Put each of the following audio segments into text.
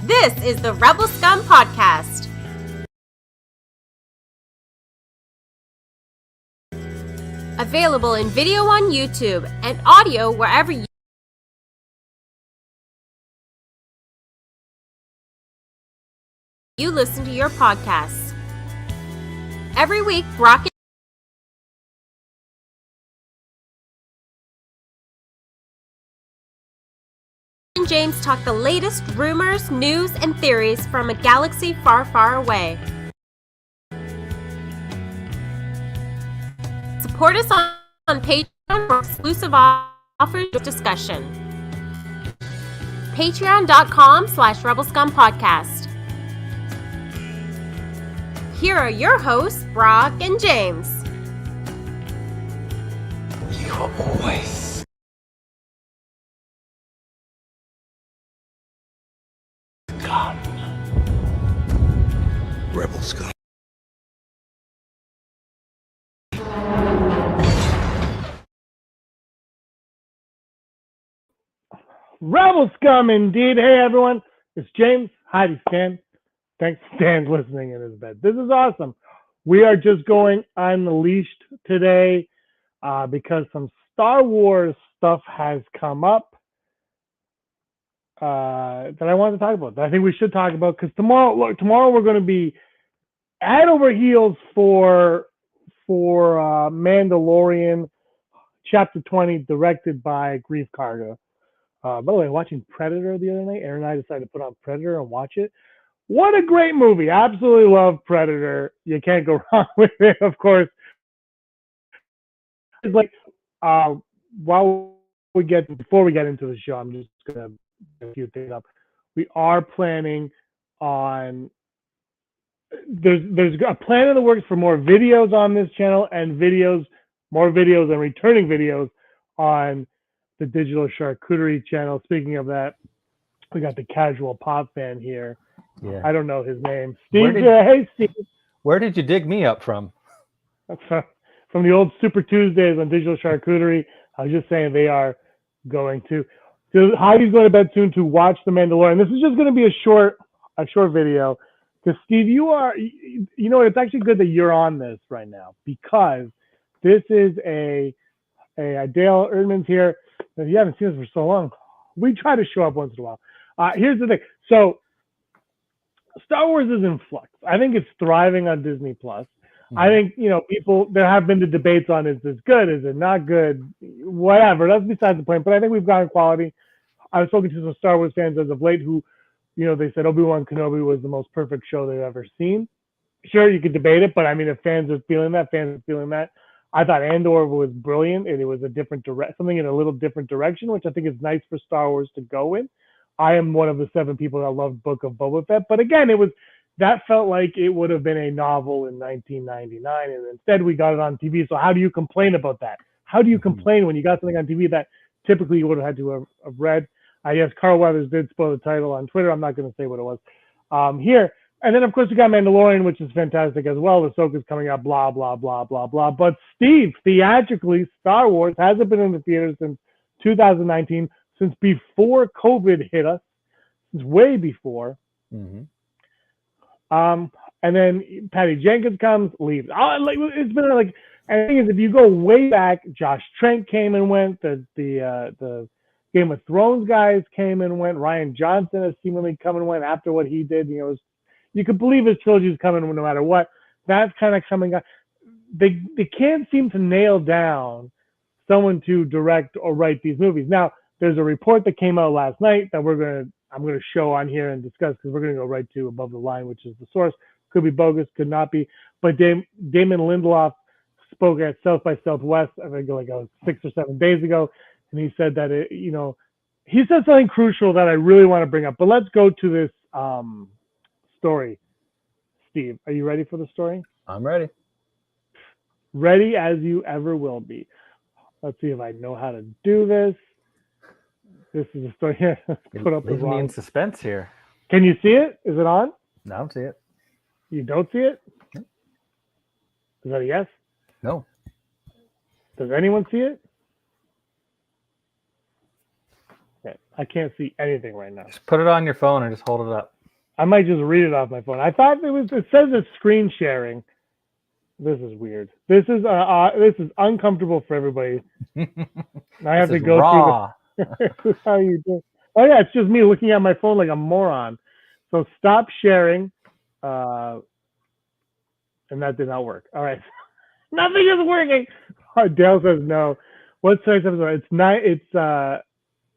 This is the Rebel Scum Podcast. Available in video on YouTube and audio wherever you listen to your podcasts. Every week, Brock and James talk the latest rumors, news, and theories from a galaxy far, far away. Support us on Patreon for exclusive offers and discussion. Patreon.com/RebelScumPodcast. Here are your hosts, Brock and James. You always Scum. Rebel Scum. Rebel Scum indeed. Hey everyone, it's James. Hi, Stan. Thanks, Stan's listening in his bed. This is awesome. We are just going unleashed today because some Star Wars stuff has come up that I wanted to talk about. That I think we should talk about because tomorrow we're going to be head over heels for Mandalorian Chapter 20, directed by Grief Karga. By the way, watching Predator the other night, Aaron and I decided to put on Predator and watch it. What a great movie. Absolutely love Predator. You can't go wrong with it, of course. It's like, before we get into the show, I'm just going to a few things up. We are planning on, there's a plan in the works for more videos on this channel and more videos and returning videos on the Digital Charcuterie channel. Speaking of that, we got the casual pop fan here. Yeah. I don't know his name. Steve. Hey, Steve. Where did you dig me up from? From the old Super Tuesdays on Digital Charcuterie. I was just saying they are going to. So Heidi's going to bed soon to watch The Mandalorian. This is just going to be a short video. Because Steve, you know, it's actually good that you're on this right now because this is a Dale Erdman's here. If you haven't seen us for so long, we try to show up once in a while. Here's the thing. So Star Wars is in flux. I think it's thriving on Disney Plus. I think, you know, there have been the debates on, is this good? Is it not good? Whatever. That's besides the point. But I think we've gotten quality. I was talking to some Star Wars fans as of late who, you know, they said Obi-Wan Kenobi was the most perfect show they've ever seen. Sure, you could debate it, but I mean, if fans are feeling that, I thought Andor was brilliant, and it was something in a little different direction, which I think is nice for Star Wars to go in. I am one of the 7 people that loved Book of Boba Fett, but again, that felt like it would have been a novel in 1999, and instead we got it on TV. So how do you complain about that? How do you complain when you got something on TV that typically you would have had to have read? I guess Carl Weathers did spoil the title on Twitter. I'm not going to say what it was here. And then, of course, we got Mandalorian, which is fantastic as well. Ahsoka's coming out, blah, blah, blah, blah, blah. But Steve, theatrically, Star Wars hasn't been in the theaters since 2019, since before COVID hit us, since way before. Mm-hmm. And then Patty Jenkins comes, leaves. It's been like, and the thing is, if you go way back, Josh Trank came and went. The Game of Thrones guys came and went. Rian Johnson has seemingly come and went after what he did. You know, you could believe his trilogy is coming no matter what. That's kind of coming up. They can't seem to nail down someone to direct or write these movies. Now, there's a report that came out last night that I'm going to show on here and discuss because we're going to go right to Above the Line, which is the source. Could be bogus, could not be. But Damon Lindelof spoke at South by Southwest, I think like 6 or 7 days ago, and he said that he said something crucial that I really want to bring up. But let's go to this story. Steve, are you ready for the story? I'm ready. Ready as you ever will be. Let's see if I know how to do this. This is a story here. Put up Leave me in suspense here. Can you see it? Is it on? No, I don't see it. You don't see it? No. Is that a yes? No. Does anyone see it? Okay. I can't see anything right now. Just put it on your phone and just hold it up. I might just read it off my phone. I thought it says it's screen sharing. This is weird. This is uncomfortable for everybody. I have This to is go raw. through this is how you do. Oh yeah, it's just me looking at my phone like a moron. So stop sharing. And that did not work. All right. Nothing is working. Oh, Dale says no. What's tonight's episode?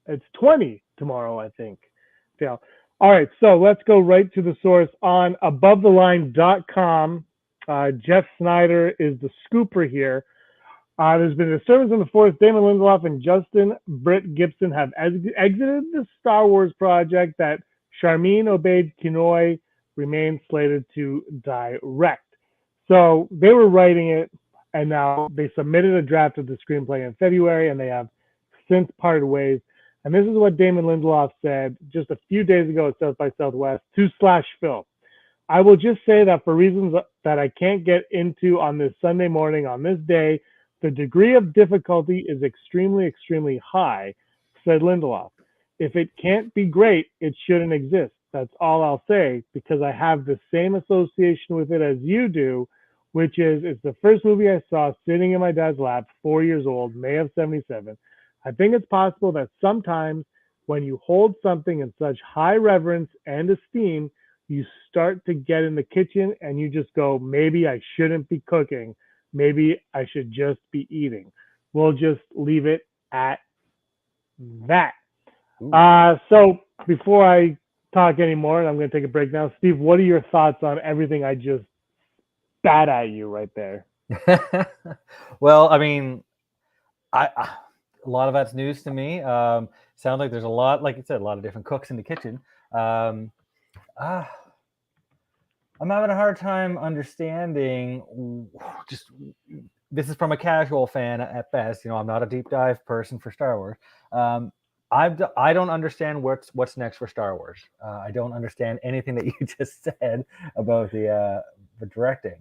It's 20 tomorrow, I think. Dale. All right, so let's go right to the source on abovetheline.com. Jeff Snyder is the scooper here. There's been a disturbance in the force. Damon Lindelof and Justin Britt Gibson have exited the Star Wars project that Charmin Obaid-Chinoy remains slated to direct. So they were writing it, and now they submitted a draft of the screenplay in February, and they have since parted ways. And this is what Damon Lindelof said just a few days ago at South by Southwest to /Phil. I will just say that for reasons that I can't get into on this Sunday morning, on this day, the degree of difficulty is extremely, extremely high, said Lindelof. If it can't be great, it shouldn't exist. That's all I'll say, because I have the same association with it as you do, which is it's the first movie I saw sitting in my dad's lap, 4 years old, May of 77. I think it's possible that sometimes when you hold something in such high reverence and esteem, you start to get in the kitchen and you just go, maybe I shouldn't be cooking. Maybe I should just be eating. We'll just leave it at that. So before I talk anymore, and I'm going to take a break now, Steve, what are your thoughts on everything I just spat at you right there? Well, I mean, a lot of that's news to me. Sounds like there's a lot, like you said, a lot of different cooks in the kitchen. I'm having a hard time understanding. Just this is from a casual fan at best. I'm not a deep dive person for Star Wars. I don't understand what's next for Star Wars. I don't understand anything that you just said about the directing.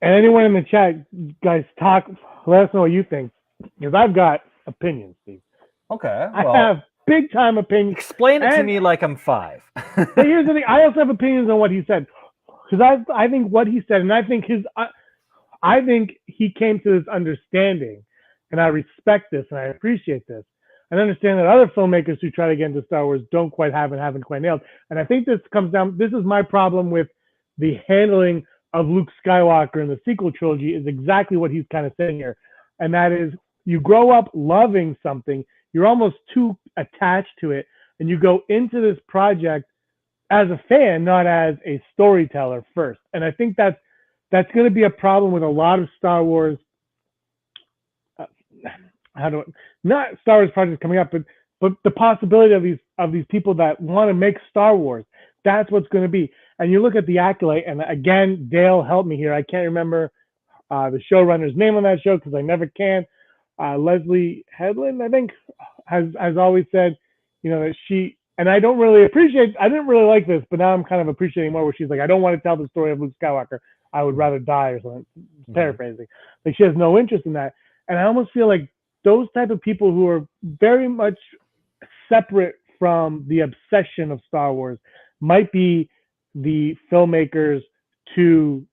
And anyone in the chat, guys, talk. Let us know what you think, because I've got opinions, Steve. Okay, well, I have big time opinions. Explain it to me like I'm 5. But here's the thing: I also have opinions on what he said, because I think what he said, and I think he came to this understanding, and I respect this and I appreciate this. And understand that other filmmakers who try to get into Star Wars don't quite have and haven't quite nailed. And I think this comes down. This is my problem with the handling of Luke Skywalker in the sequel trilogy, is exactly what he's kind of saying here. And that is, you grow up loving something, you're almost too attached to it, and you go into this project as a fan, not as a storyteller first. And I think that's going to be a problem with a lot of Star Wars. Not Star Wars projects coming up, but the possibility of these people that want to make Star Wars. That's what's going to be. And you look at the accolade, and again, Dale, help me here. I can't remember the showrunner's name on that show because I never can. Leslie Headland, I think, has always said, that she, and I didn't really like this, but now I'm kind of appreciating more, where she's like, I don't want to tell the story of Luke Skywalker. I would rather die, or something. Paraphrasing. Like, she has no interest in that. And I almost feel like those type of people who are very much separate from the obsession of Star Wars might be the filmmakers to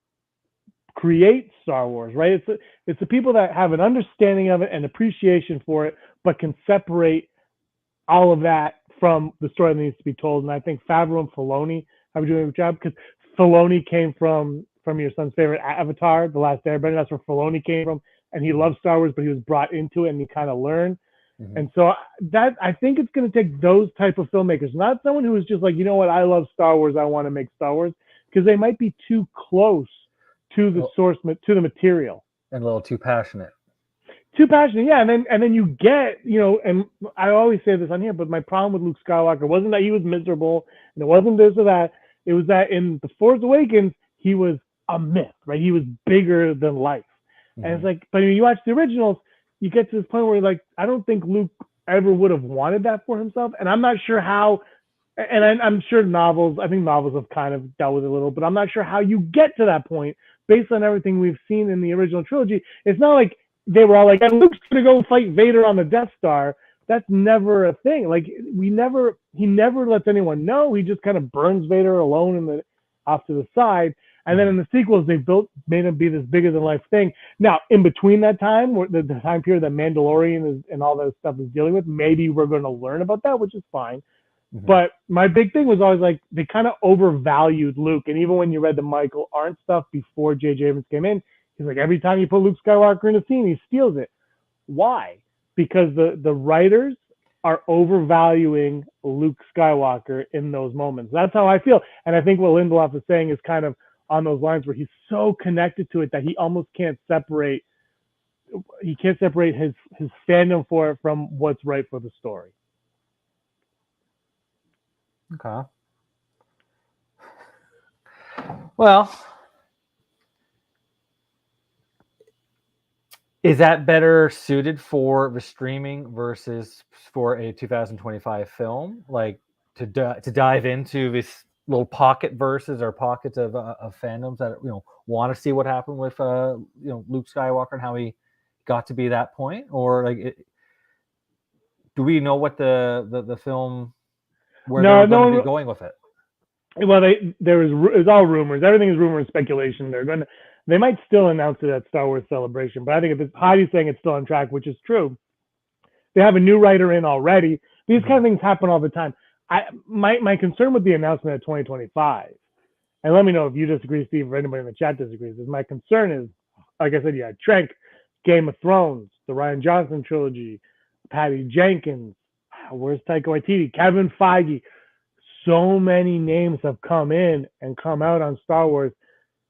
create Star Wars, right? It's the people that have an understanding of it and appreciation for it, but can separate all of that from the story that needs to be told. And I think Favreau and Filoni have been doing a good job, because Filoni came from your son's favorite Avatar, The Last Airbender. That's where Filoni came from. And he loves Star Wars, but he was brought into it and he kind of learned. Mm-hmm. And so I think it's going to take those type of filmmakers, not someone who is just like, you know what, I love Star Wars, I want to make Star Wars, because they might be too close to the source, to the material. And a little too passionate. Too passionate, yeah. And then you get, and I always say this on here, but my problem with Luke Skywalker wasn't that he was miserable, and it wasn't this or that. It was that in The Force Awakens, he was a myth, right? He was bigger than life. Mm-hmm. And it's like, but when you watch the originals, you get to this point where you're like, I don't think Luke ever would have wanted that for himself. And I'm not sure how, and I'm sure I think novels have kind of dealt with it a little, but I'm not sure how you get to that point based on everything we've seen in the original trilogy. It's not like they were all like, and Luke's going to go fight Vader on the Death Star, That's never a thing. Like he never lets anyone know. He just kind of burns Vader alone off to the side. And then in the sequels, they made him be this bigger than life thing. Now, in between that time, the time period that Mandalorian and all that stuff is dealing with, maybe we're going to learn about that, which is fine. Mm-hmm. But my big thing was always like they kind of overvalued Luke. And even when you read the Michael Arndt stuff before J.J. Abrams came in, he's like, every time you put Luke Skywalker in a scene, he steals it. Why? Because the writers are overvaluing Luke Skywalker in those moments. That's how I feel. And I think what Lindelof is saying is kind of on those lines where he's so connected to it that he almost can't separate his fandom for it from what's right for the story. Okay. Well, is that better suited for the streaming versus for a 2025 film? Like to dive into this little pocket verses or pockets of fandoms that want to see what happened with Luke Skywalker and how he got to be that point, or like do we know what the film where they're going to be going with it? Well, it's all rumors. Everything is rumor and speculation. They might still announce it at Star Wars Celebration, but I think if Heidi's saying it's still on track, which is true. They have a new writer in already. These kind of things happen all the time. My concern with the announcement of 2025, and let me know if you disagree, Steve, or anybody in the chat disagrees, is my concern is, like I said, you had Trank, Game of Thrones, the Rian Johnson trilogy, Patty Jenkins, where's Taika Waititi, Kevin Feige. So many names have come in and come out on Star Wars,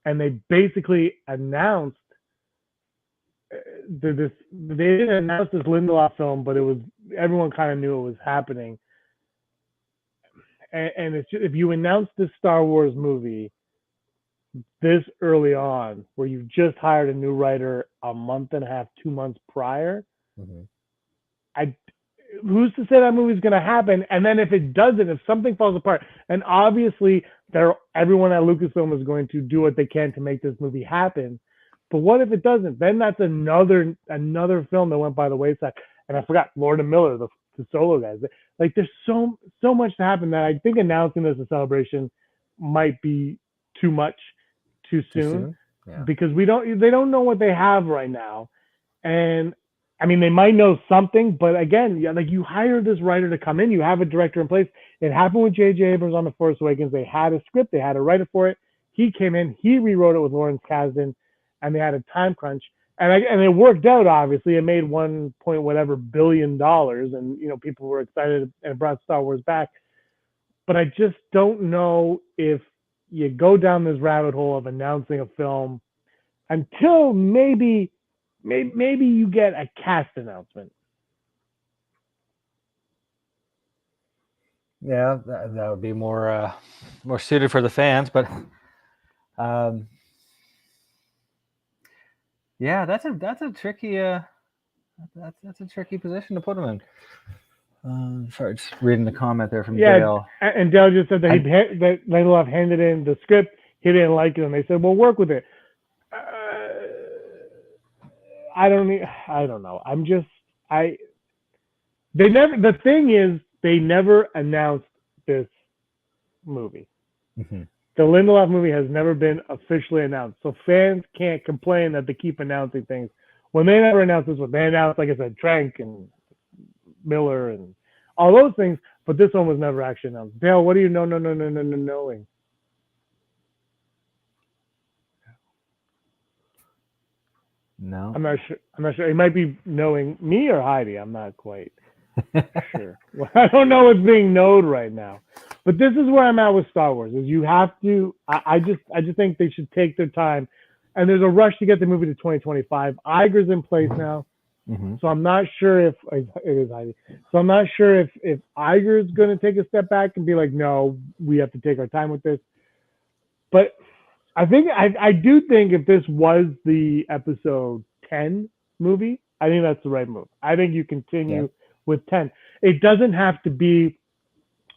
and they basically announced they didn't announce this Lindelof film, but everyone kind of knew it was happening. And it's just, if you announce this Star Wars movie this early on, where you've just hired a new writer a month and a half, 2 months prior, who's to say that movie's going to happen? And then if it doesn't, if something falls apart, and obviously everyone at Lucasfilm is going to do what they can to make this movie happen. But what if it doesn't? Then that's another film that went by the wayside. And I forgot Lord and Miller, the solo guys. Like there's so much to happen that I think announcing this a celebration might be too much too soon? Yeah. Because they don't know what they have right now. And I mean, they might know something, but again, like you hire this writer to come in, you have a director in place. It happened with J.J. Abrams on The Force Awakens. They had a script, they had a writer for it. He came in, he rewrote it with Lawrence Kasdan, and they had a time crunch. And it worked out, obviously. It made $1 billion, and people were excited and brought Star Wars back. But I just don't know if you go down this rabbit hole of announcing a film until maybe you get a cast announcement. Yeah, that would be more suited for the fans, but yeah, that's a tricky that's a tricky position to put him in. Sorry, just reading the comment there from Dale. And Dale just said that that Lindelof handed in the script, he didn't like it, and they said, "Well, work with it." I don't know. The thing is, they never announced this movie. Mm-hmm. The Lindelof movie has never been officially announced. So fans can't complain that they keep announcing things. When they never announced this one, they announced, like I said, Trank and Miller and all those things, but this one was never actually announced. Dale, what do you know? Knowing? No. I'm not sure. It might be knowing me or Heidi. I'm not quite sure. Well, I don't know what's being known right now. But this is where I'm at with Star Wars. Is you have to. I just think they should take their time, and there's a rush to get the movie to 2025. Iger's in place now, so I'm not sure if it is Heidi. So I'm not sure if Iger's going to take a step back and be like, no, we have to take our time with this. But I do think if this was the episode 10 movie, I think that's the right move. I think you continue with 10. It doesn't have to be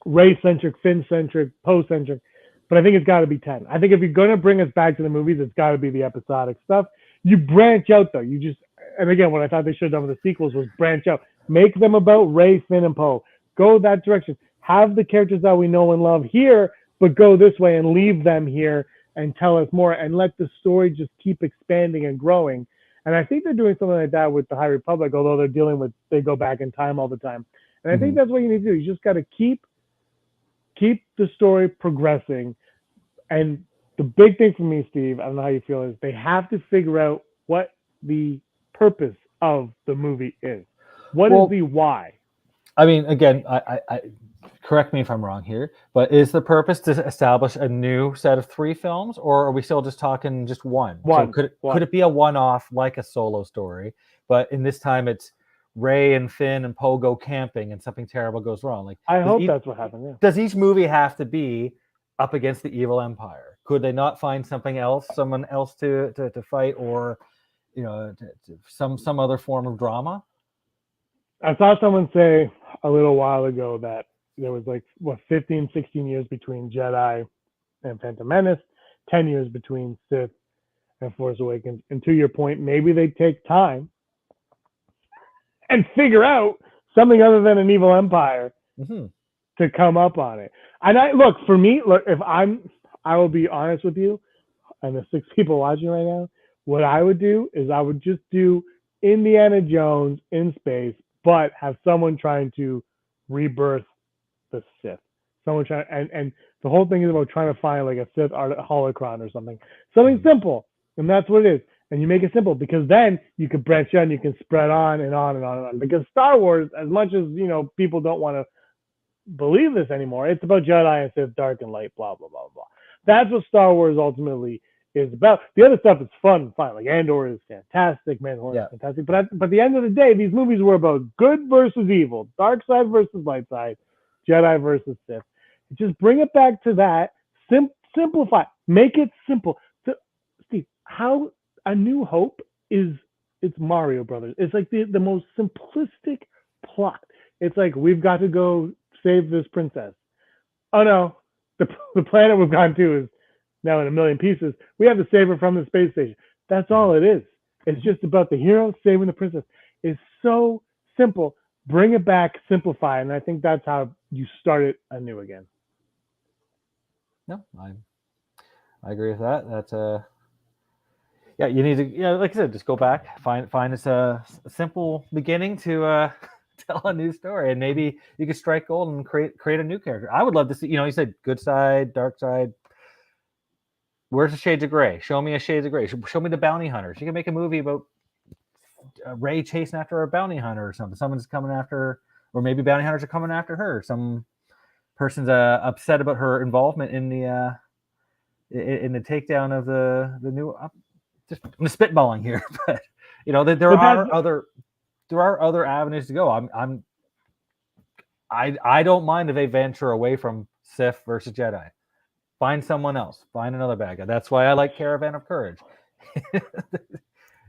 Rey-centric, Finn-centric, Poe-centric, but I think it's got to be 10. I think if you're going to bring us back to the movies, it's got to be the episodic stuff. You branch out, though. And again, what I thought they should have done with the sequels was branch out. Make them about Rey, Finn, and Poe. Go that direction. Have the characters that we know and love here, but go this way and leave them here and tell us more and let the story just keep expanding and growing. And I think they're doing something like that with the High Republic, although they go back in time all the time. And I think that's what you need to do. You just got to keep the story progressing. And the big thing for me, Steve, I don't know how you feel, is they have to figure out what the purpose of the movie is. What is the why? I mean, again, I correct me if I'm wrong here, but is the purpose to establish a new set of 3 films, or are we still just talking just one? So could it be a one-off like a Solo story, but in this time it's Rey and Finn and Poe go camping and something terrible goes wrong? Like, I hope that's what happens. Yeah. Does each movie have to be up against the evil empire? Could they not find someone else to fight, or some other form of drama? I saw someone say a little while ago that there was 15, 16 years between Jedi and Phantom Menace, 10 years between Sith and Force Awakens. And to your point, maybe they take time and figure out something other than an evil empire to come up on it. And I will be honest with you, and the 6 people watching right now, what I would do is I would just do Indiana Jones in space, but have someone trying to rebirth the Sith. Someone trying, and the whole thing is about trying to find a Sith holocron or something simple, and that's what it is. And you make it simple because then you can branch out and you can spread on and on and on and on. Because Star Wars, as much as people don't want to believe this anymore, it's about Jedi and Sith, dark and light, blah blah blah blah. That's what Star Wars ultimately is about. The other stuff is fun and fine. Like Andor is fantastic, Mandalorian is fantastic. But at the end of the day, these movies were about good versus evil, dark side versus light side, Jedi versus Sith. Just bring it back to that. Simplify. Make it simple. Steve, how A New Hope it's Mario Brothers. It's like the most simplistic plot. It's like, we've got to go save this princess. Oh no, the planet we've gone to is now in a million pieces. We have to save her from the space station. That's all it is. It's just about the hero saving the princess. It's so simple. Bring it back, simplify, and I think that's how you start it anew again. No, I agree with that. That's you need to, like I said, just go back, find us a simple beginning to tell a new story, and maybe you could strike gold and create a new character. I would love to see, you said good side, dark side. Where's the shades of gray? Show me a shades of gray. Show me the bounty hunters. You can make a movie about Rey chasing after a bounty hunter or something. Someone's coming after her, or maybe bounty hunters are coming after her. Some person's upset about her involvement in the takedown of the new. Just I'm spitballing here, but there are other avenues to go. I don't mind if they venture away from Sith versus Jedi. Find someone else. Find another bad guy. That's why I like Caravan of Courage.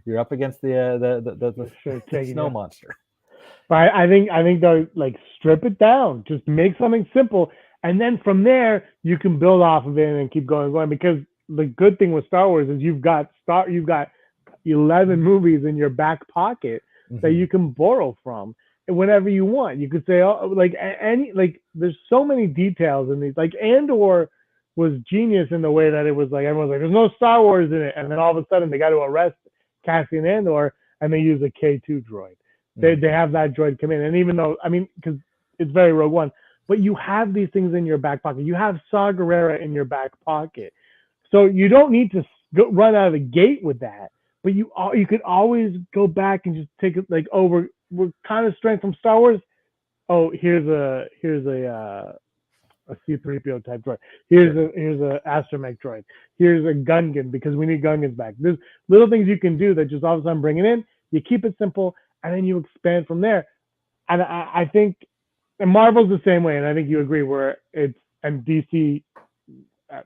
You're up against the snow monster. But I think though, strip it down. Just make something simple, and then from there you can build off of it and keep going. Because the good thing with Star Wars is you've got 11 movies in your back pocket that you can borrow from whenever you want. You could say, there's so many details in these. Andor was genius in the way that it was everyone's there's no Star Wars in it, and then all of a sudden they got to arrest Cassian Andor and they use a K2 droid. They have that droid come in, and even though because it's very Rogue One, but you have these things in your back pocket. You have Saw Gerrera in your back pocket, so you don't need to run out of the gate with that. But you could always go back and just take it we're kind of straying from Star Wars. Oh, here's a C-3PO type droid. Here's a astromech droid. Here's a Gungan, because we need Gungans back. There's little things you can do that just all of a sudden bring it in. You keep it simple, and then you expand from there. And I think, and Marvel's the same way, and I think you agree, where it's, and DC,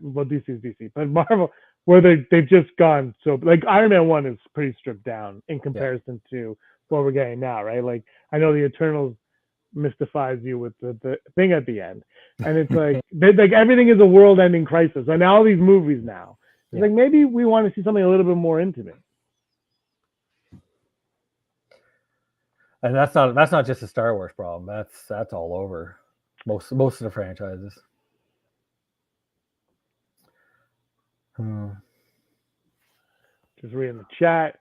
well, DC is DC, but Marvel, where they've just gone, so Iron Man 1 is pretty stripped down in comparison to what we're getting now, right? I know the Eternals mystifies you with the thing at the end, and it's everything is a world-ending crisis. And now all these movies now, it's maybe we want to see something a little bit more intimate. And that's not just a Star Wars problem. That's all over most of the franchises. Just reading the chat.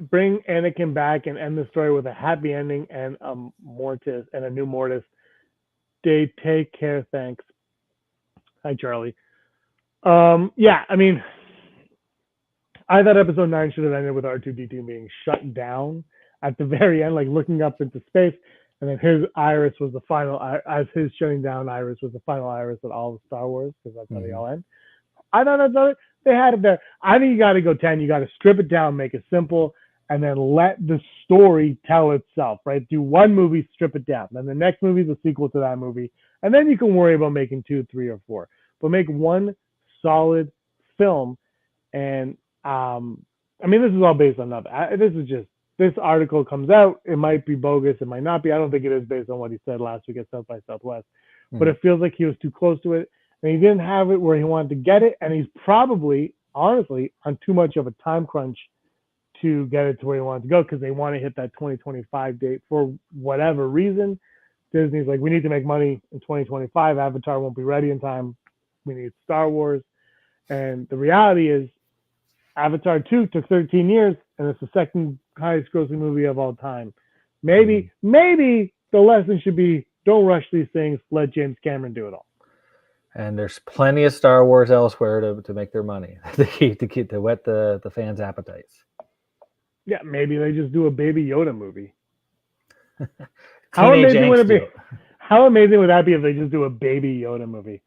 Bring Anakin back and end the story with a happy ending and a Mortis and a new Mortis. They take care. Thanks. Hi, Charlie. Yeah, I mean, I thought Episode 9 should have ended with R2-D2 being shut down at the very end, like looking up into space, and then his iris was the final. As his shutting down iris was the final iris of all of Star Wars, because that's how they all end. I thought they had it there. I think you got to go 10. You got to strip it down, make it simple, and then let the story tell itself, right? Do one movie, strip it down. Then the next movie is a sequel to that movie. And then you can worry about making 2, 3, or 4. But make one solid film. And, I mean, this is all based on nothing. This article comes out. It might be bogus. It might not be. I don't think it is based on what he said last week at South by Southwest. But it feels like he was too close to it. And he didn't have it where he wanted to get it. And he's probably, honestly, on too much of a time crunch to get it to where he wanted to go, because they want to hit that 2025 date for whatever reason. Disney's like, we need to make money in 2025. Avatar won't be ready in time. We need Star Wars. And the reality is, Avatar 2 took 13 years, and it's the second highest grossing movie of all time. Maybe the lesson should be, don't rush these things. Let James Cameron do it all. And there's plenty of Star Wars elsewhere to make their money, to whet the fans' appetites. Yeah, maybe they just do a Baby Yoda movie. How amazing would it be? How amazing would that be if they just do a Baby Yoda movie?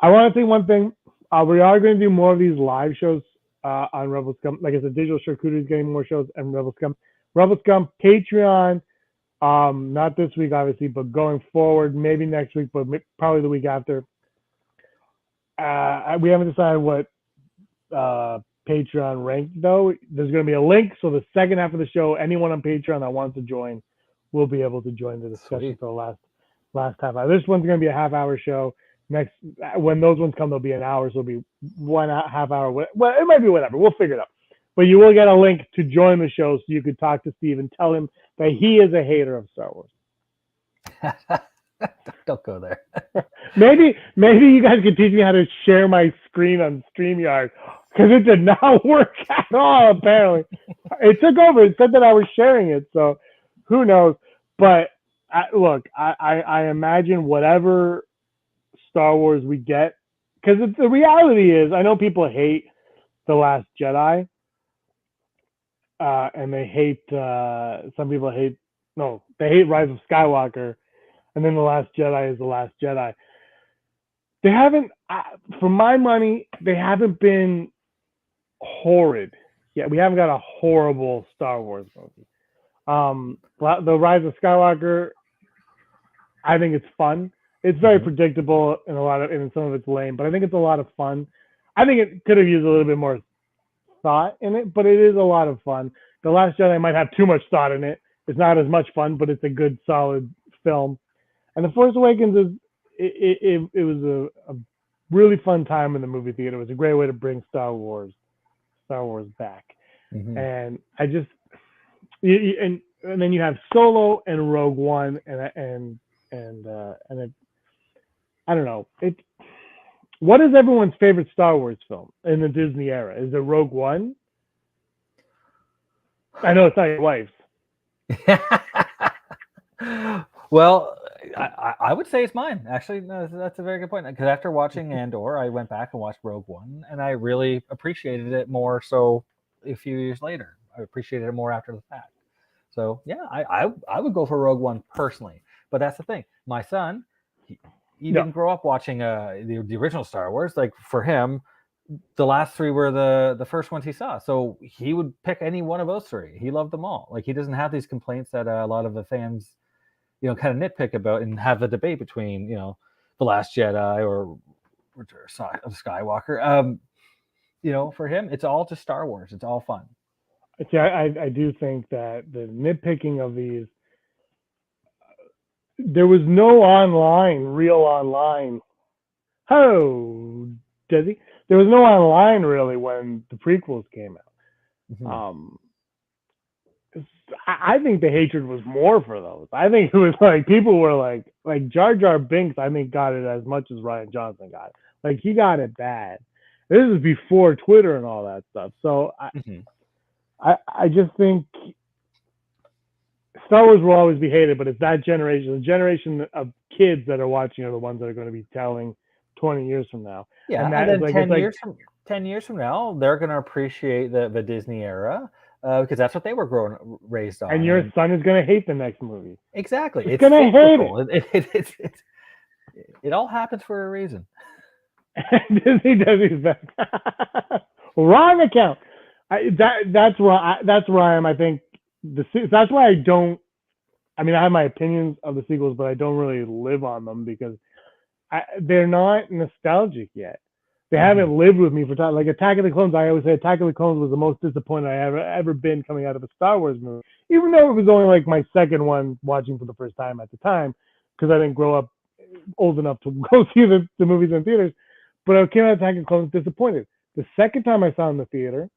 I want to say one thing. We are going to do more of these live shows on Rebel Scum. Like I said, Digital Charcuterie is getting more shows, and Rebel Scum. Rebel Scum, Patreon, not this week, obviously, but going forward, maybe next week, but probably the week after. We haven't decided what Patreon ranked, though. There's going to be a link, so the second half of the show, anyone on Patreon that wants to join will be able to join the discussion for the last half hour. This one's going to be a half-hour show. Next, when those ones come, they'll be an hour, so it'll be 1.5 hour. Well, it might be whatever. We'll figure it out. But you will get a link to join the show, so you could talk to Steve and tell him that he is a hater of Star Wars. Don't go there. Maybe you guys could teach me how to share my screen on StreamYard, because it did not work at all, apparently. It took over. It said that I was sharing it, so who knows. But look, I imagine whatever Star Wars we get, because the reality is, I know people hate The Last Jedi, and they hate, some people hate, no, they hate Rise of Skywalker, and then The Last Jedi is The Last Jedi. They haven't, for my money, they haven't been horrid yet. We haven't got a horrible Star Wars movie. The Rise of Skywalker, I think it's fun. It's very predictable in some of it's lame, but I think it's a lot of fun. I think it could have used a little bit more thought in it, but it is a lot of fun. The Last Jedi might have too much thought in it. It's not as much fun, but it's a good, solid film. And The Force Awakens it was a really fun time in the movie theater. It was a great way to bring Star Wars back. And I just and then you have Solo and Rogue One and it, I don't know. What is everyone's favorite Star Wars film in the Disney era? Is it Rogue One? I know it's not your wife's. Well, I would say it's mine. Actually, no, that's a very good point. Because after watching Andor, I went back and watched Rogue One, and I really appreciated it more so a few years later. I appreciated it more after the fact. So, yeah, I would go for Rogue One personally. But that's the thing. My son, he didn't grow up watching the original Star Wars. Like, for him, the last three were the first ones he saw. So he would pick any one of those three. He loved them all. Like, he doesn't have these complaints that a lot of the fans, kind of nitpick about and have the debate between, The Last Jedi or Return of Skywalker. For him, it's all just Star Wars. It's all fun. See, I do think that the nitpicking of these, there was no real online. Oh, Desi. There was no online really when the prequels came out. I think the hatred was more for those. I think it was like people were like Jar Jar Binks. I think got it as much as Ryan Johnson got it. Like he got it bad. This is before Twitter and all that stuff. So I just think Star Wars will always be hated, but it's that generation, the generation of kids that are watching are the ones that are going to be telling 20 years from now. Yeah, and that then is like, 10 years from now, they're going to appreciate the Disney era because that's what they were raised on. And your son is going to hate the next movie. Exactly. It's going to hate it. It all happens for a reason. Disney does his best. Wrong account. That's where I am. I think that's why I don't. I mean, I have my opinions of the sequels, but I don't really live on them because they're not nostalgic yet. They haven't lived with me for time. Like Attack of the Clones, I always say Attack of the Clones was the most disappointed I ever been coming out of a Star Wars movie. Even though it was only like my second one watching for the first time at the time, because I didn't grow up old enough to go see the movies in theaters. But I came out of Attack of the Clones disappointed. The second time I saw it in the theater,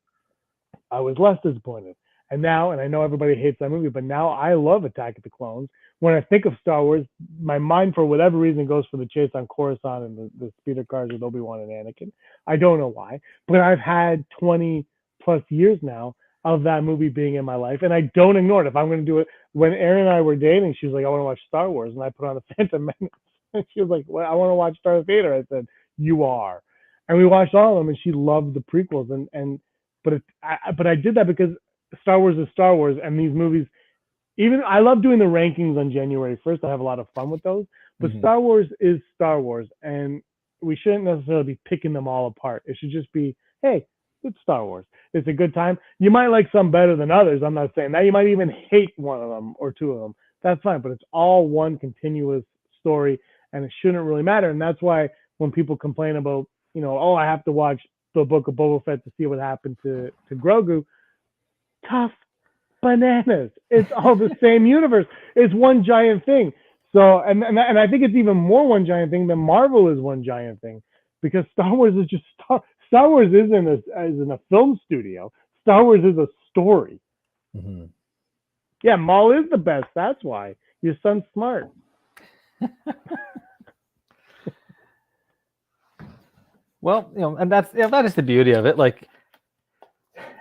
I was less disappointed. And now, and I know everybody hates that movie, but now I love Attack of the Clones. When I think of Star Wars, my mind, for whatever reason, goes for the chase on Coruscant and the speeder cars with Obi-Wan and Anakin. I don't know why, but I've had 20 plus years now of that movie being in my life, and I don't ignore it. If I'm going to do it, when Erin and I were dating, she was like, I want to watch Star Wars, and I put on The Phantom Menace. And she was like, well, I want to watch Star Theater. I said, you are. And we watched all of them, and she loved the prequels. But I did that because Star Wars is Star Wars, and these movies, even I love doing the rankings on January 1st. I have a lot of fun with those. But Star Wars is Star Wars, and we shouldn't necessarily be picking them all apart. It should just be, hey, it's Star Wars. It's a good time. You might like some better than others. I'm not saying that. You might even hate one of them or two of them. That's fine, but it's all one continuous story, and it shouldn't really matter. And that's why when people complain about, oh, I have to watch the Book of Boba Fett to see what happened to Grogu, tough bananas. It's all the same universe. It's one giant thing. So, and I think it's even more one giant thing than Marvel is one giant thing, because Star Wars is just Star Wars isn't a film studio. Star Wars is a story. Mm-hmm. Yeah, Maul is the best. That's why your son's smart. Well, and that is the beauty of it. Like,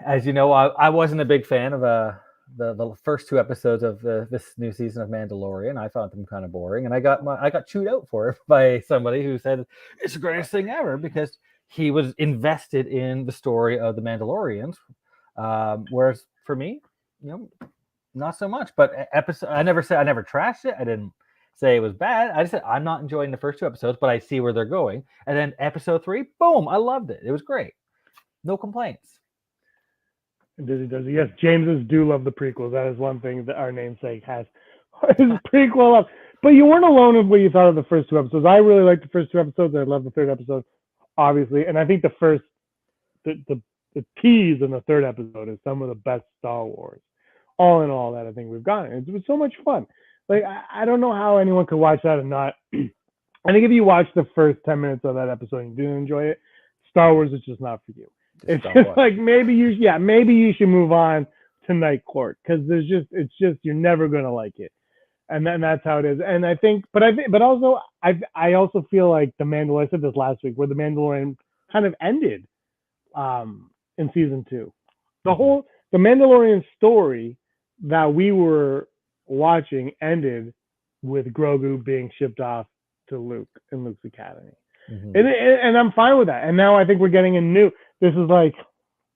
as you know, I wasn't a big fan of the first two episodes of this new season of Mandalorian. I found them kind of boring, and I got chewed out for it by somebody who said it's the greatest thing ever because he was invested in the story of the Mandalorians, whereas for me, not so much. But I never trashed it. I didn't say it was bad. I just said I'm not enjoying the first two episodes, but I see where they're going. And then episode 3, boom, I loved it. It was great. No complaints. Does he? Yes, Jameses do love the prequels. That is one thing that our namesake has. His prequel up. But you weren't alone in what you thought of the first two episodes. I really liked the first two episodes. I love the third episode, obviously. And I think the tease in the third episode is some of the best Star Wars. All in all, that I think we've gotten. It was so much fun. Like, I don't know how anyone could watch that and not. I think if you watch the first 10 minutes of that episode and you didn't enjoy it, Star Wars is just not for you. It's just like maybe you should move on to Night Court because it's just you're never gonna like it, and that's how it is. And I also feel like the Mandalorian. I said this last week, where the Mandalorian kind of ended in season 2. The Mandalorian story that we were watching ended with Grogu being shipped off to Luke in Luke's academy. Mm-hmm. And I'm fine with that. And now I think we're getting a new. This is like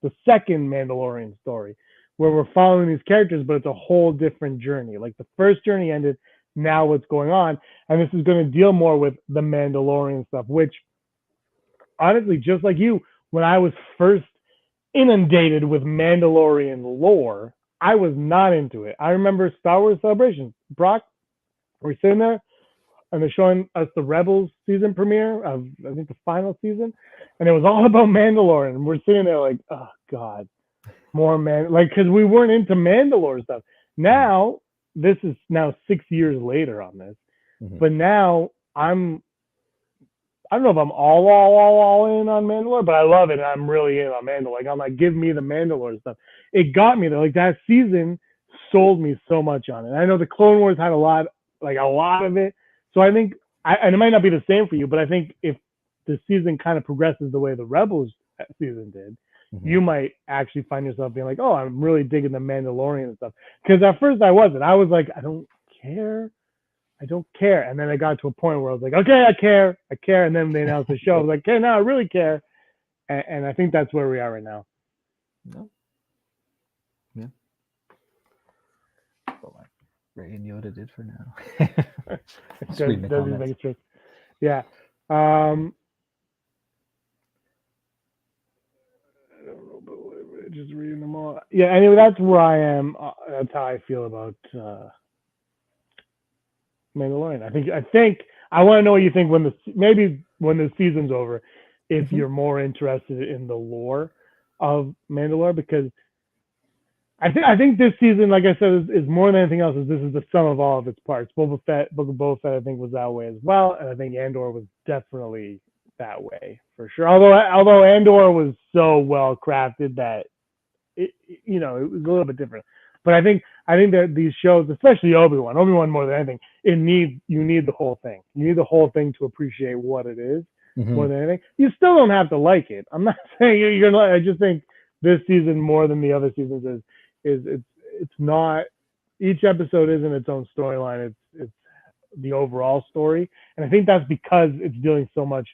the second Mandalorian story where we're following these characters, but it's a whole different journey. Like the first journey ended, now what's going on, and this is going to deal more with the Mandalorian stuff. Which, honestly, just like you, when I was first inundated with Mandalorian lore, I was not into it. I remember Star Wars Celebration. Brock, we're sitting there, and they're showing us the Rebels season premiere of, I think, the final season, and it was all about Mandalorian. And we're sitting there like, oh God, more because we weren't into Mandalore stuff. Now, this is now 6 years later on this, but now I don't know if I'm all in on Mandalore, but I love it. And I'm really in on Mandalore. Like, I'm like, give me the Mandalore stuff. It got me there. Like that season sold me so much on it. I know the Clone Wars had a lot of it. So I think, and it might not be the same for you, but I think if the season kind of progresses the way the Rebels season did, you might actually find yourself being like, oh, I'm really digging the Mandalorian and stuff. Because at first I wasn't. I was like, I don't care. And then I got to a point where I was like, okay, I care. And then they announced the show. I was like, okay, now I really care. And I think that's where we are right now. No. Yeah. What Ray and Yoda did for now. Just reading the comments. Yeah. I don't know, but just reading them all. Yeah. Anyway, that's where I am. That's how I feel about Mandalorian. I think I want to know what you think when the season's over, if you're more interested in the lore of Mandalore, because I think this season, like I said, is more than anything else. This is the sum of all of its parts. Book of Boba Fett, I think, was that way as well, and I think Andor was definitely that way for sure. Although Andor was so well crafted that it was a little bit different. But I think that these shows, especially Obi-Wan more than anything, you need the whole thing. You need the whole thing to appreciate what it is more than anything. You still don't have to like it. I'm not saying you're gonna. I just think this season more than the other seasons it's not. Each episode isn't its own storyline. It's the overall story, and I think that's because it's dealing so much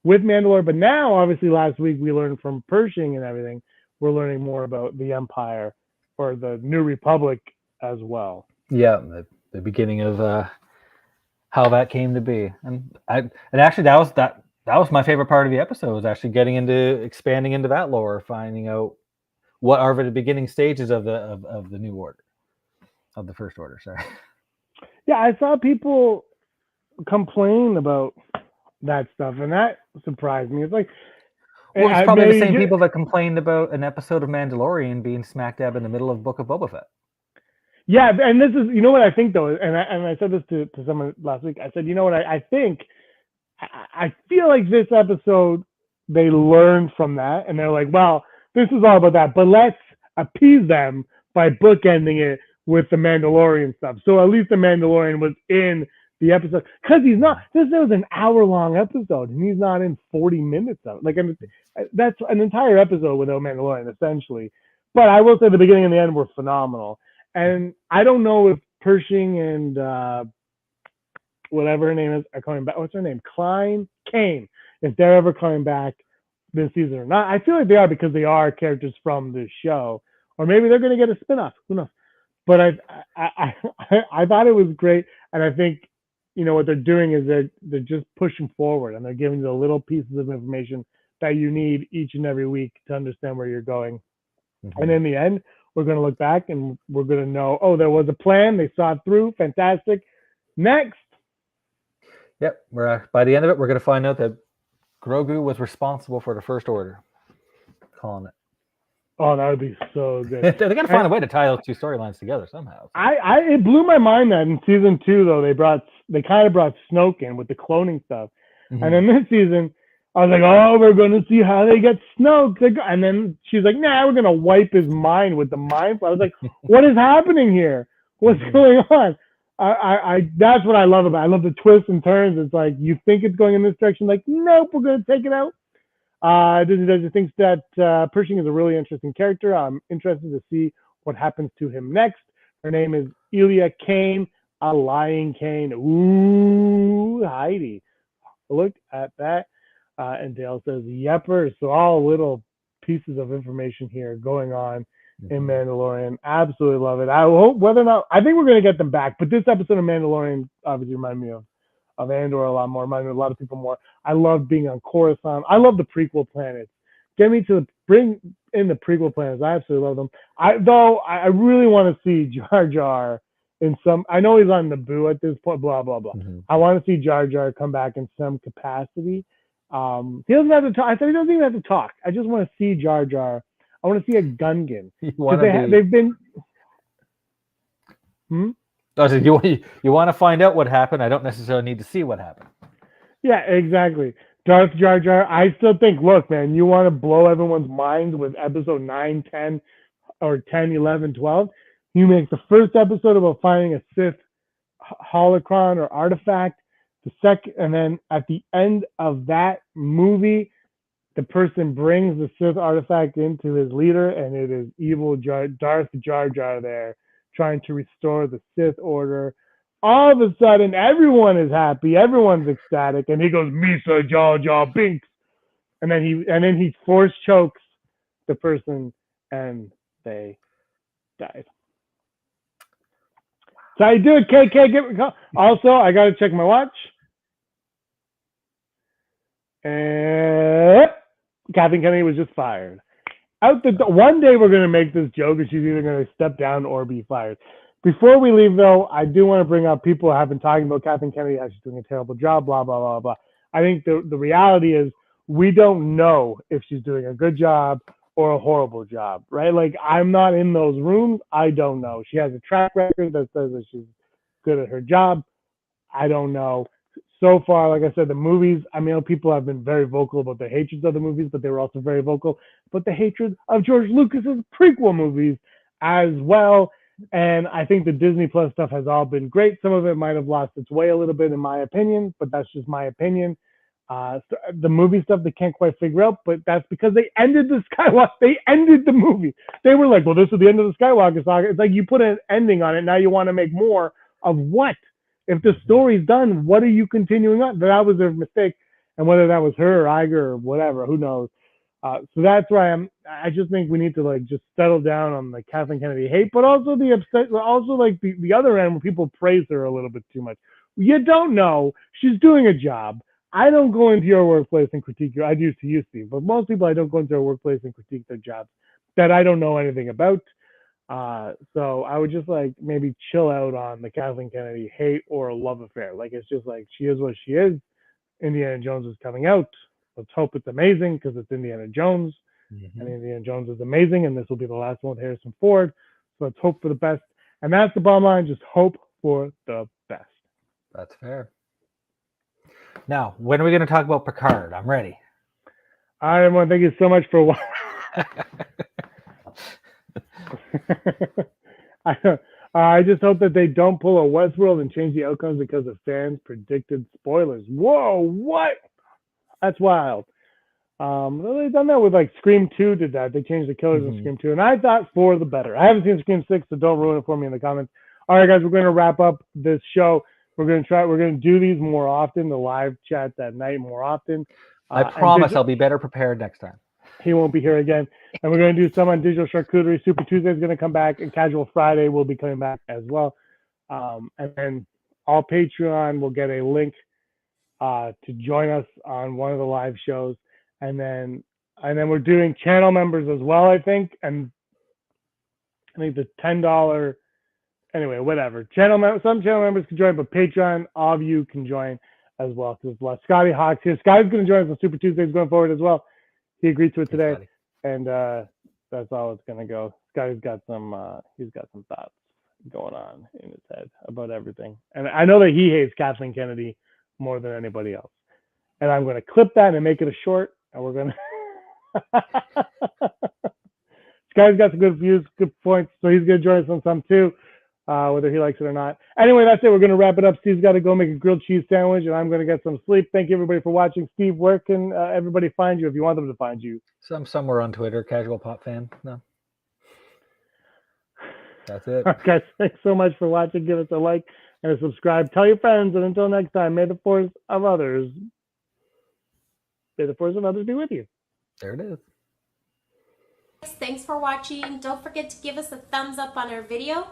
with Mandalore. But now, obviously, last week we learned from Pershing and everything. We're learning more about the Empire or the New Republic as well. Yeah, the beginning of how that came to be, and actually that was my favorite part of the episode, was actually expanding into that lore, finding out what are the beginning stages of the new order, of the First Order. Sorry. Yeah, I saw people complain about that stuff, and that surprised me. It's like, well, it's probably the same people that complained about an episode of Mandalorian being smack dab in the middle of Book of Boba Fett. Yeah, and this is, what I think though, and I said this to someone last week. I said, what I think. I feel like this episode, they learned from that, and they're like, well, this is all about that, but let's appease them by bookending it with the Mandalorian stuff. So at least the Mandalorian was in the episode, because he's not. This was an hour-long episode, and he's not in 40 minutes of it. That's an entire episode without Mandalorian, essentially. But I will say the beginning and the end were phenomenal. And I don't know if Pershing and whatever her name is are coming back. What's her name? Kane. If they're ever coming back this season or not. I feel like they are, because they are characters from the show. Or maybe they're going to get a spinoff. Who knows? But I thought it was great, and I think what they're doing is they're just pushing forward, and they're giving you the little pieces of information that you need each and every week to understand where you're going. And in the end, we're going to look back and we're going to know, oh, there was a plan. They saw it through. Fantastic. Next. Yep. By the end of it, we're going to find out that Grogu was responsible for the First Order. Calling it. Oh, that would be so good. They got to find a way to tie those two storylines together somehow. It blew my mind that in season 2 though they kind of brought Snoke in with the cloning stuff, and then this season I was like, oh, we're going to see how they get Snoke, and then she's like, nah, we're going to wipe his mind with the mind. I was like, what is happening here? What's going on? I that's what I love about it. I love the twists and turns. It's like you think it's going in this direction, like, nope, we're going to take it out. Disney thinks that Pershing is a really interesting character. I'm interested to see what happens to him next. Her name is Elia Kane, a lying Kane. Ooh, Heidi. Look at that. And Dale says, yepers. So all little pieces of information here going on in Mandalorian. Absolutely love it. I hope I think we're going to get them back. But this episode of Mandalorian obviously reminded me of Andor a lot more, reminded me of a lot of people more. I love being on Coruscant. I love the prequel planets. Get me to bring in the prequel planets. I absolutely love them. I really want to see Jar Jar in some. I know he's on Naboo at this point. Blah blah blah. I want to see Jar Jar come back in some capacity. He doesn't have to talk. I said he doesn't even have to talk. I just want to see Jar Jar. I want to see a Gungan. They've been. So you want to find out what happened. I don't necessarily need to see what happened. Yeah, exactly. Darth Jar Jar. I still think, look, man, you want to blow everyone's minds with episode 9, 10, or 10, 11, 12? You make the first episode about finding a Sith holocron or artifact. The second, and then at the end of that movie, the person brings the Sith artifact into his leader, and it is evil Darth Jar Jar there trying to restore the Sith order. All of a sudden, everyone is happy, everyone's ecstatic, and he goes Misa Jar Jar Binks, and then he force chokes the person, and they died. So I do it, KK. Also, I gotta check my watch. And Kathleen Kennedy was just fired. One day we're gonna make this joke, and she's either gonna step down or be fired. Before we leave, though, I do want to bring up people have been talking about Kathleen Kennedy, how she's doing a terrible job, blah blah blah blah. I think the reality is we don't know if she's doing a good job or a horrible job, right? Like, I'm not in those rooms. I don't know. She has a track record that says that she's good at her job. I don't know. So far, like I said, the movies, I mean, people have been very vocal about their hatreds of the movies, but they were also very vocal about the hatred of George Lucas's prequel movies as well. And I think the Disney Plus stuff has all been great. Some of it might have lost its way a little bit, in my opinion, but that's just my opinion. The movie stuff they can't quite figure out, but that's because they ended the Skywalker. They ended the movie. They were like, well, this is the end of the Skywalker saga. It's like you put an ending on it. Now you want to make more of what? If the story's done, what are you continuing on? That was their mistake. And whether that was her or Iger or whatever, who knows? So that's why I just think we need to like just settle down on the Kathleen Kennedy hate, but also like the other end where people praise her a little bit too much. You don't know. She's doing a job. I don't go into your workplace and critique you. I used to, but most people I don't go into their workplace and critique their jobs that I don't know anything about. So I would just like maybe chill out on the Kathleen Kennedy hate or love affair. Like, it's just like she is what she is. Indiana Jones is coming out. Let's hope it's amazing because it's Indiana Jones. Mm-hmm. And Indiana Jones is amazing, and this will be the last one with Harrison Ford. So let's hope for the best. And that's the bottom line. Just hope for the best. That's fair. Now, when are we going to talk about Picard? I'm ready. All right, everyone. Thank you so much for watching. I just hope that they don't pull a Westworld and change the outcomes because of fans' predicted spoilers. Whoa, what? That's wild. They've done that with like Scream 2 did that. They changed the killers in Scream 2, and I thought for the better. I haven't seen Scream 6, so don't ruin it for me in the comments. All right, guys, we're going to wrap up this show. We're going to do these more often, the live chats at night more often. I promise I'll be better prepared next time. He won't be here again. And we're going to do some on Digital Charcuterie. Super Tuesday is going to come back, and Casual Friday will be coming back as well. And then all Patreon will get a link to join us on one of the live shows. And then we're doing channel members as well, I think. And I think the $10, anyway, whatever. Some channel members can join, but Patreon, all of you can join as well. Because Scotty Hawks here. Scotty's going to join us on Super Tuesdays going forward as well. He agreed to it today, and that's all it's gonna go. Scotty's got some thoughts going on in his head about everything, and I know that he hates Kathleen Kennedy more than anybody else. And I'm gonna clip that and make it a short, and we're gonna. Scotty's got some good views, good points, so he's gonna join us on some too, whether he likes it or not. Anyway, that's it. We're gonna wrap it up. Steve's got to go make a grilled cheese sandwich, and I'm gonna get some sleep. Thank you everybody for watching. Steve, where can everybody find you if you want them to find you? So I'm somewhere on Twitter, Casual Pop Fan. No, that's it. Guys, thanks so much for watching. Give us a like and a subscribe. Tell your friends, and until next time, may the force of others be with you. There it is. Thanks for watching. Don't forget to give us a thumbs up on our video.